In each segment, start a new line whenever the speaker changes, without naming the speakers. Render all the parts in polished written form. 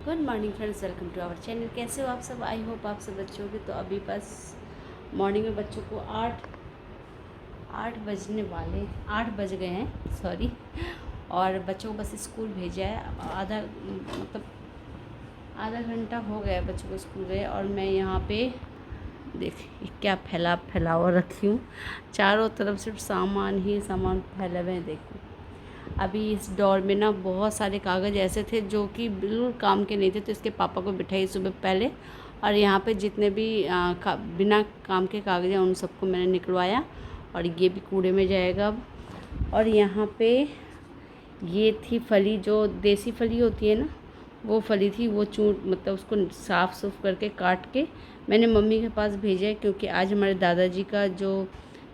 Good morning friends, welcome to our channel. कैसे हो आप सब? आई होप आप सब अच्छे होंगे। तो अभी बस मॉर्निंग में बच्चों को आठ बजने वाले 8 बज गए हैं, सॉरी। और बच्चों को बस स्कूल भेजा है। आधा घंटा हो गया बच्चों को स्कूल गए। और मैं यहाँ पे देखिए क्या फैलावा रखी हूँ। चारों तरफ सिर्फ सामान ही सामान फैले हुए हैं। देखो अभी इस दौर में ना बहुत सारे कागज़ ऐसे थे जो कि बिल्कुल काम के नहीं थे, तो इसके पापा को बिठाई सुबह पहले। और यहाँ पे जितने भी बिना काम के कागज़ हैं उन सबको मैंने निकलवाया। और ये भी कूड़े में जाएगा अब। और यहाँ पे ये थी फली, जो देसी फली होती है ना, वो फली थी। वो मतलब उसको साफ़ सुफ करके काट के मैंने मम्मी के पास भेजा है, क्योंकि आज हमारे दादाजी का जो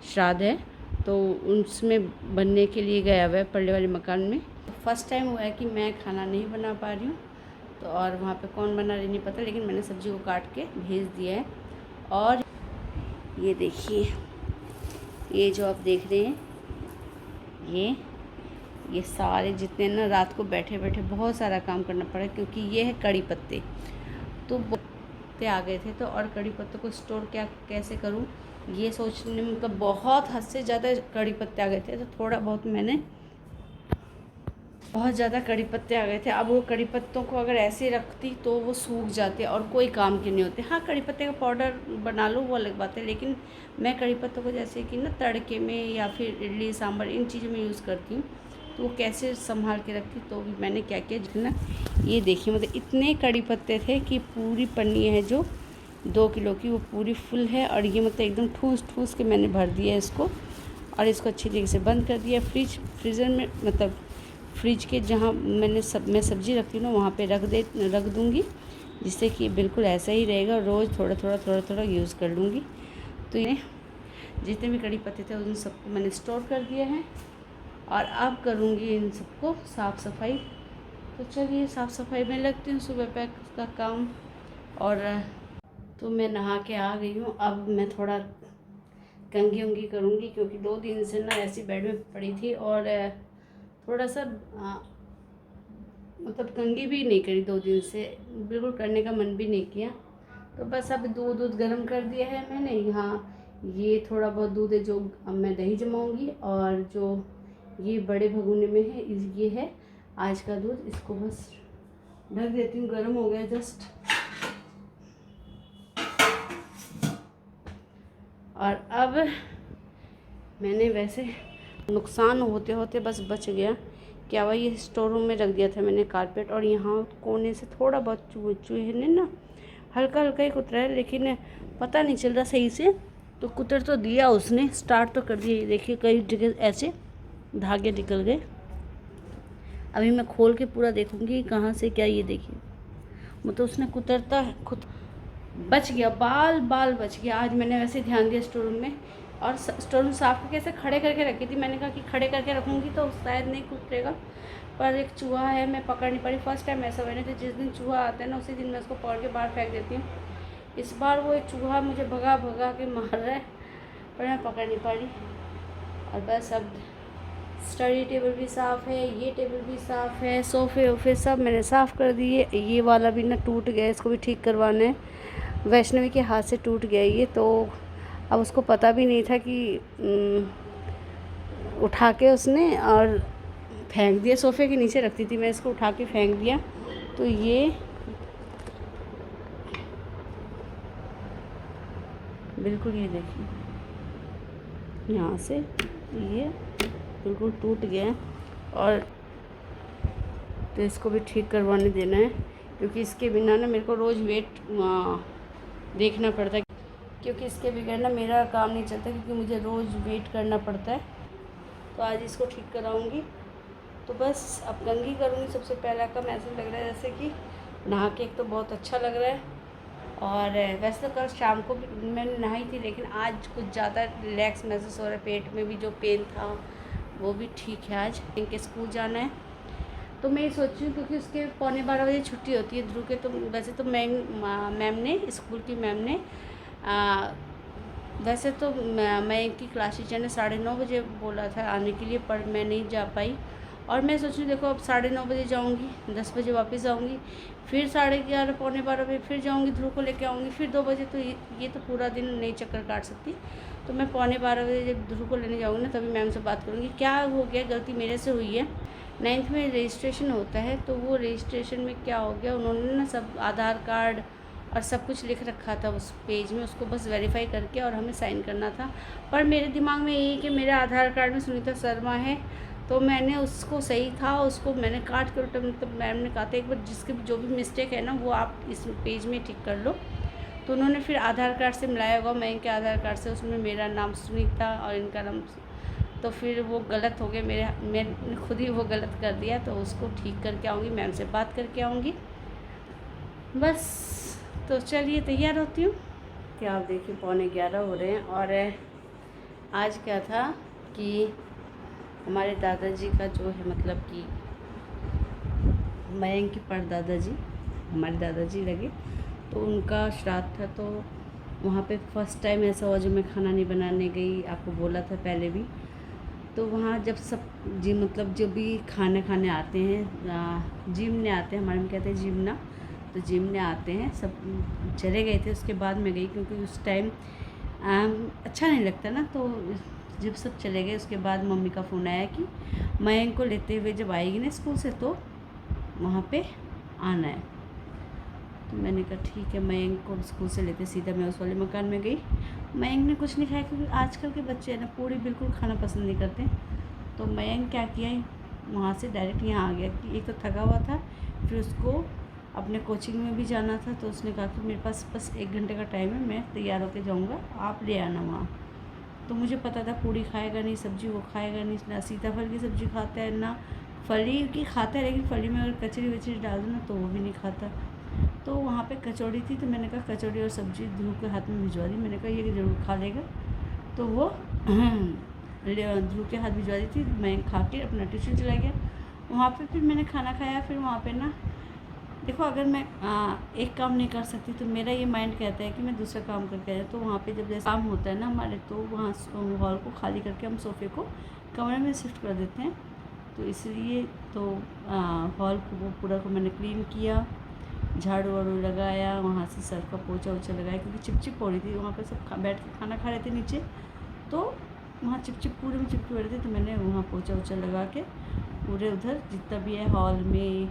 श्राद्ध है तो उसमें बनने के लिए गया हुआ है पल्ले वाले मकान में। फर्स्ट टाइम हुआ है कि मैं खाना नहीं बना पा रही हूँ, तो और वहाँ पे कौन बना रही नहीं पता, लेकिन मैंने सब्ज़ी को काट के भेज दिया है। और ये देखिए, ये जो आप देख रहे हैं, ये सारे जितने ना रात को बैठे बैठे बहुत सारा काम करना पड़ा, क्योंकि ये है कड़ी पत्ते। तो पत्ते आ गए थे, तो और कड़ी पत्तों को स्टोर कैसे करूँ ये सोचने में, मतलब बहुत हद से ज़्यादा कड़ी पत्ते आ गए थे। तो थोड़ा बहुत मैंने बहुत ज़्यादा कड़ी पत्ते आ गए थे। अब वो कड़ी पत्तों को अगर ऐसे रखती तो वो सूख जाते और कोई काम के नहीं होते। हाँ, कड़ी पत्ते का पाउडर बना लो वो अलग बात है, लेकिन मैं कड़ी पत्तों को जैसे कि ना तड़के में या फिर इडली सांभर इन चीज़ों में यूज़ करती हूँ। तो वो कैसे संभाल के रखती, तो मैंने क्या किया जितना, ये देखिए, मतलब इतने कड़ी पत्ते थे कि पूरी पन्नी है जो 2 किलो की वो पूरी फुल है। और ये मतलब एकदम ठूस ठूस के मैंने भर दिया इसको। और इसको अच्छी तरीके से बंद कर दिया। फ्रीज़र में, मतलब फ्रिज के जहाँ मैं सब्ज़ी रखती हूँ ना वहाँ पे रख दूँगी, जिससे कि बिल्कुल ऐसा ही रहेगा। रोज़ थोड़ा थोड़ा यूज़ कर लूँगी। तो ये जितने भी कड़ी पत्ते थे उन सबको मैंने स्टोर कर दिए हैं। और अब करूँगी इन सबको साफ़ सफाई। तो चलिए साफ़ सफाई में लगती हूँ, सुबह पैक का काम। और तो मैं नहा के आ गई हूँ। अब मैं थोड़ा कंघी उंगी करूँगी, क्योंकि 2 दिन से ना ऐसी बेड में पड़ी थी। और थोड़ा सा मतलब कंघी भी नहीं करी 2 दिन से, बिल्कुल करने का मन भी नहीं किया। तो बस अब दूध गर्म कर दिया है मैंने। यहाँ ये थोड़ा बहुत दूध है जो अब मैं दही जमाऊँगी। और जो ये बड़े भगोने में है ये है आज का दूध। इसको बस ढक देती हूँ, गर्म हो गया जस्ट। और अब मैंने वैसे नुकसान होते होते बस बच गया। क्या हुआ, ये स्टोर रूम में रख दिया था मैंने कारपेट, और यहाँ कोने से थोड़ा बहुत चूहे ने ना हल्का हल्का ही कुतरा है, लेकिन पता नहीं चल रहा सही से। तो कुतर तो दिया उसने, स्टार्ट तो कर दिया। ये देखिए कई जगह ऐसे धागे निकल गए। अभी मैं खोल के पूरा देखूँगी कहाँ से क्या। ये देखिए, मतलब उसने कुतरता खुद बच गया, बाल बच गया। आज मैंने वैसे ध्यान दिया स्टोर रूम में, और स्टोर रूम साफ़ करके ऐसे खड़े करके रखी थी। मैंने कहा कि खड़े करके रखूँगी तो शायद नहीं कुतरेगा, पर एक चूहा है, मैं पकड़ नहीं पड़ी। फर्स्ट टाइम ऐसा हुआ नहीं, तो जिस दिन चूहा आता है ना उसी दिन मैं उसको पकड़ के बाहर फेंक देती हूँ। इस बार वो एक चूहा मुझे भगा के मार रहा है, पर मैं पकड़ नहीं पा रही। और बस अब स्टडी टेबल भी साफ़ है, ये टेबल भी साफ़ है, सोफ़े वोफ़े सब मैंने साफ़ कर दिए। ये वाला भी ना टूट गया, इसको भी ठीक करवाना है। वैष्णवी के हाथ से टूट गया ये, तो अब उसको पता भी नहीं था कि उठा के उसने और फेंक दिया। सोफ़े के नीचे रखती थी मैं, इसको उठा के फेंक दिया। तो ये बिल्कुल, ये देखिए यहाँ से ये बिल्कुल टूट गया। और तो इसको भी ठीक करवाने देना है, क्योंकि इसके बिना ना मेरे को रोज़ वेट देखना पड़ता है, क्योंकि इसके बगैर ना मेरा काम नहीं चलता, क्योंकि मुझे रोज़ वेट करना पड़ता है। तो आज इसको ठीक कराऊंगी। तो बस अब कंघी करूँगी। सबसे पहला काम ऐसा लग रहा है जैसे कि नहा के, एक तो बहुत अच्छा लग रहा है। और वैसे तो कल शाम को भी मैंने नहाई थी, लेकिन आज कुछ ज़्यादा रिलैक्स महसूस हो रहा है। पेट में भी जो पेन था वो भी ठीक है। आज इनके स्कूल जाना है, तो मैं ये सोच रही हूँ, क्योंकि उसके 11:15 बजे छुट्टी होती है ध्रुव के। तो वैसे तो मैम ने, स्कूल की मैम ने वैसे तो मैं इनकी क्लास टीचर ने 9:30 बजे बोला था आने के लिए, पर मैं नहीं जा पाई। और मैं सोच रही देखो अब 9:30 बजे जाऊँगी, 10 बजे वापस आऊँगी, फिर 11:30 पौने 12 बजे फिर जाऊँगी, ध्रुव को लेके आऊँगी, फिर 2 बजे। तो ये तो पूरा दिन नहीं चक्कर काट सकती। तो मैं पौने 12 बजे जब ध्रुव को लेने जाऊँगी ना, तभी मैम से बात करूँगी क्या हो गया, गलती मेरे से हुई है। 9th में रजिस्ट्रेशन होता है, तो वो रजिस्ट्रेशन में क्या हो गया, उन्होंने ना सब आधार कार्ड और सब कुछ लिख रखा था उस पेज में, उसको बस वेरीफाई करके और हमें साइन करना था। पर मेरे दिमाग में यही कि मेरे आधार कार्ड में सुनीता शर्मा है, तो मैंने उसको सही था, उसको मैंने काट कर उल्टा, मतलब मैम ने कहा था एक बार जिसके जो भी मिस्टेक है ना वो आप इस पेज में ठीक कर लो। तो उन्होंने फिर आधार कार्ड से मिलाया होगा, मैं इनके आधार कार्ड से, उसमें मेरा नाम सुनीता और इनका नाम, तो फिर वो गलत हो गया, मैंने खुद ही वो गलत कर दिया। तो उसको ठीक करके आऊँगी, मैम से बात करके आऊँगी बस। तो चलिए तैयार होती हूँ। क्या आप देखिए पौने 11 हो रहे हैं। और आज क्या था कि हमारे दादाजी का जो है, मतलब कि मयंक के परदादाजी हमारे दादाजी लगे, तो उनका श्राद्ध था। तो वहाँ पे फर्स्ट टाइम ऐसा हुआ, जो मैं खाना नहीं बनाने गई, आपको बोला था पहले भी। तो वहाँ जब सब जी मतलब जो भी खाना खाने आते हैं, जिमने आते हैं, हमारे में कहते हैं जिमना, तो जिमने आते हैं, सब चले गए थे। उसके बाद मैं गई, क्योंकि उस टाइम अच्छा नहीं लगता ना। तो जब सब चले गए उसके बाद मम्मी का फ़ोन आया कि मयंक को लेते हुए जब आएगी ना स्कूल से, तो वहाँ पे आना है। तो मैंने कहा ठीक है, मयंक को स्कूल से लेते सीधा मैं उस वाले मकान में गई। मयंक ने कुछ नहीं खाया, क्योंकि आजकल के बच्चे हैं ना पूरी बिल्कुल खाना पसंद नहीं करते। तो मयंक क्या किया, वहाँ से डायरेक्ट यहाँ आ गया कि एक तो थका हुआ था, फिर उसको अपने कोचिंग में भी जाना था। तो उसने कहा कि मेरे पास बस 1 घंटे का टाइम है, मैं तैयार होकर जाऊँगा, आप ले आना वहाँ। तो मुझे पता था पूड़ी खाएगा नहीं, सब्ज़ी वो खाएगा नहीं, ना सीताफल की सब्ज़ी खाता है, ना फली की खाता है, लेकिन फली में अगर कचरी वचरी डाल दो ना तो वो भी नहीं खाता। तो वहाँ पे कचौड़ी थी, तो मैंने कहा कचौड़ी और सब्ज़ी ध्रुव के हाथ में भिजवा दी। मैंने कहा ये ज़रूर खा लेगा। तो वो ध्रुव के हाथ भिजवा दी थी। मैं खा के अपना ट्यूशन चला गया। वहाँ पे फिर मैंने खाना खाया। फिर वहाँ पे ना देखो, अगर मैं एक काम नहीं कर सकती तो मेरा ये माइंड कहता है कि मैं दूसरा काम करके आया। तो वहाँ पे जब जैसे काम होता है ना हमारे, तो वहाँ हॉल को खाली करके हम सोफ़े को कमरे में शिफ्ट कर देते हैं। तो इसलिए तो हॉल को वो पूरा को मैंने क्लीन किया, झाड़ू वाड़ू लगाया, वहाँ से सर्फ का पोछा वोछा लगाया, क्योंकि चिपचिप हो रही थी वहाँ पर। सब बैठ के खाना खा रहे थे नीचे, तो वहाँ चिपचिप पूरे में चिपके हो रहे थे। तो मैंने वहाँ पोछा वोछा लगा के पूरे उधर जितना भी है हॉल में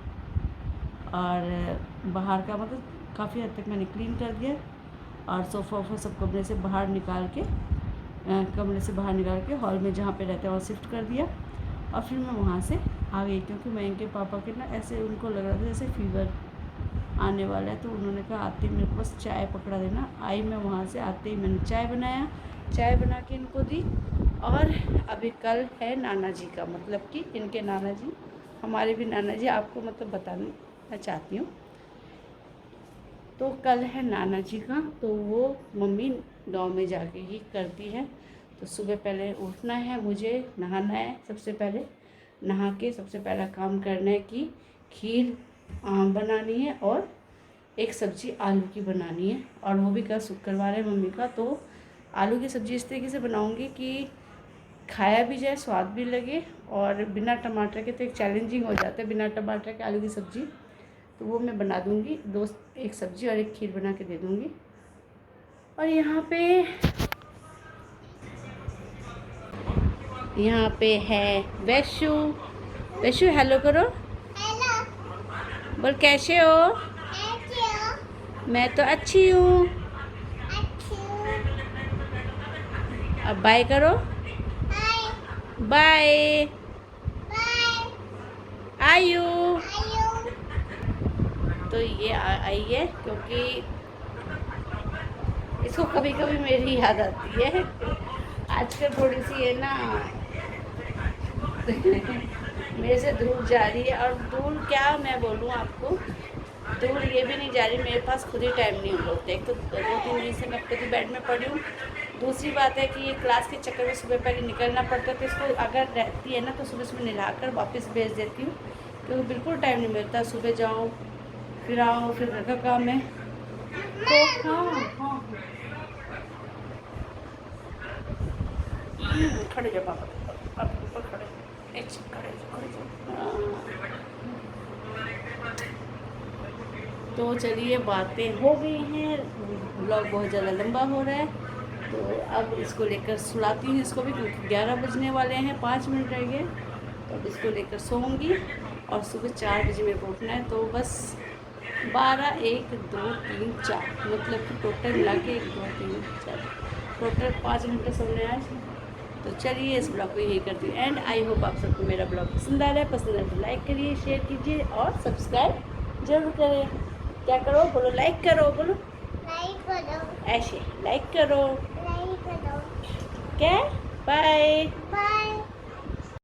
और बाहर का, मतलब काफ़ी हद तक मैंने क्लीन कर दिया। और सोफ़ा वोफ़ा सब कमरे से बाहर निकाल के हॉल में जहाँ पे रहते हैं वहाँ शिफ्ट कर दिया। और फिर मैं वहाँ से आ गई, क्योंकि मैं इनके पापा के ना ऐसे उनको लग रहा था जैसे फीवर आने वाला है। तो उन्होंने कहा आते ही मेरे को बस चाय पकड़ा देना। आई मैं वहाँ से, आते ही मैंने चाय बनाया, चाय बना के इनको दी। और अभी कल है नाना जी का, मतलब कि इनके नाना जी, हमारे भी नाना जी, आपको मतलब बताना चाहती हूँ। तो कल है नाना जी का, तो वो मम्मी गांव में जाके ही करती है। तो सुबह पहले उठना है, मुझे नहाना है, सबसे पहले नहा के सबसे पहला काम करना है कि खीर बनानी है और एक सब्ज़ी आलू की बनानी है। और वो भी कल शुक्रवार है मम्मी का। तो आलू की सब्ज़ी इस तरीके से बनाऊंगी कि खाया भी जाए, स्वाद भी लगे, और बिना टमाटर के तो एक चैलेंजिंग हो जाता है बिना टमाटर के आलू की सब्ज़ी। तो वो मैं बना दूंगी, एक सब्ज़ी और एक खीर बना के दे दूंगी। और यहाँ पे है वैशु। वैशु हेलो करो। हेलो। बोल कैसे हो? मैं तो अच्छी हूँ। अब बाय करो। बाय। आयु। तो ये आई है, क्योंकि इसको कभी कभी मेरी याद आती है। आजकल थोड़ी सी है ना मेरे से दूर जा रही है। और दूर क्या मैं बोलूँ आपको, दूर ये भी नहीं जा रही, मेरे पास खुद ही टाइम नहीं होता। एक तो 2-3 दिन से मैं खुद ही बेड में पड़ी हूँ। दूसरी बात है कि ये क्लास के चक्कर में सुबह पहले निकलना पड़ता है। तो इसको अगर रहती है ना तो सुबह सुबह नहलाकर वापस भेज देती हूँ, क्योंकि बिल्कुल टाइम नहीं मिलता। सुबह जाओ, फिर आओ, फिर घर का काम है। तो हाँ खड़े जाओ पापा ऊपर खड़े। तो चलिए, बातें हो गई हैं, ब्लॉग बहुत ज़्यादा लंबा हो रहा है, तो अब इसको लेकर सुलाती हूँ इसको भी, क्योंकि 11 बजने वाले हैं, 5 मिनट रह गए। तो अब इसको लेकर सोऊंगी और सुबह 4 बजे मेरे को उठना है। तो बस 12, 1, 2, 3, 4 मतलब कि टोटल मिला के 1, 2, 3, 4 टोटल 5 घंटे सोने आज। तो चलिए, इस ब्लॉग को यही करती हूँ एंड आई होप आप सबको मेरा ब्लॉग पसंद आ रहा है। पसंद है तो लाइक करिए, शेयर कीजिए और सब्सक्राइब जरूर करें। क्या करो, बोलो लाइक करो, बोलो
लाइक करो,
ऐसे लाइक करो।
लाइक करो।
क्या, बाय।
बाय।